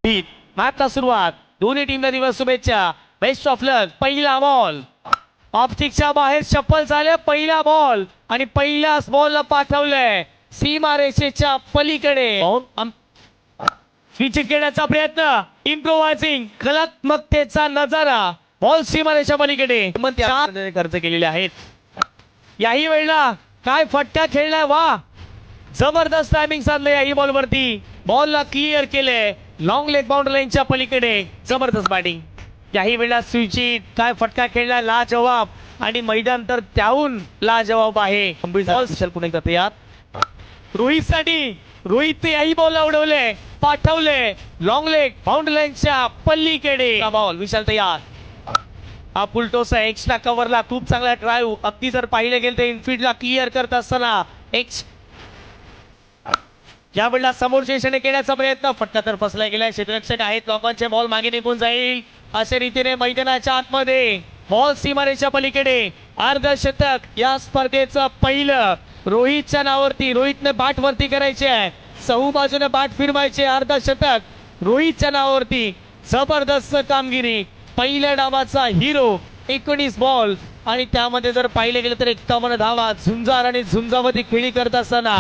मॅचला सुरुवात. दोन्ही टीमला दिवस शुभेच्छा. बेस्ट ऑफ लक. पहिला बॉल ऑप्टिकच्या बाहेर चप्पल झाले. पहिला बॉल आणि पहिल्याच बॉलला पाठवलंय सीमारेषेच्या पलीकडे. विकेट घेण्याचा प्रयत्न. इम्प्रोवायझिंग कलात्मकतेचा नजारा. बॉल सीमारेषेच्या पलीकडे खर्च केलेले आहेत. याही वेळेला काय फटका खेळलाय. वा, जबरदस्त टायमिंग साधलं याही बॉल वरती. बॉलला क्लिअर केले लॉंग लेग बाउंड्री लाईनच्या पलीकडे. जबरदस्त बॅटिंग याही वेळेला. स्विचित काय फटका खेळलाय. लाजवाब आणि मैदान तर त्याहून लाजवाब आहे. पुणे करते यात रोहित साठी. रोहित याही बॉल उडवले पाठवले लॉंग लेग बाउंड्री लाईनच्या पलीकडे. बॉल विशाल तयार. हा फुलटोस आहे. एक्स्ट्रा कव्हरला खूप चांगला ड्राईव्ह. अगदी जर पाहिले गेले तर इनफिल्डला क्लिअर करत असताना या वेळेला समोरच्या दिशेने केल्याचा प्रयत्न. फटका तर फसला गेलाय. क्षेत्ररक्षक आहेत. लोकांचे बॉल मागे निघून जाईल अशा रीतीने मैदानाच्या आतमध्ये. बॉल सीमारेच्या पलीकडे. अर्धशतक या स्पर्धेचं पहिलं रोहितच्या नावावरती. रोहितने बॅट वरती करायचे आहे. सहू बाजूने बॅट फिरवायचे. अर्धशतक रोहितच्या नावावरती. जबरदस्त कामगिरी. पहिल्या डावाचा हिरो. 19 बॉल आणि त्यामध्ये जर पाहिले गेले तर 51 धावा. झुंजार आणि झुंजावरती खेळी करत असताना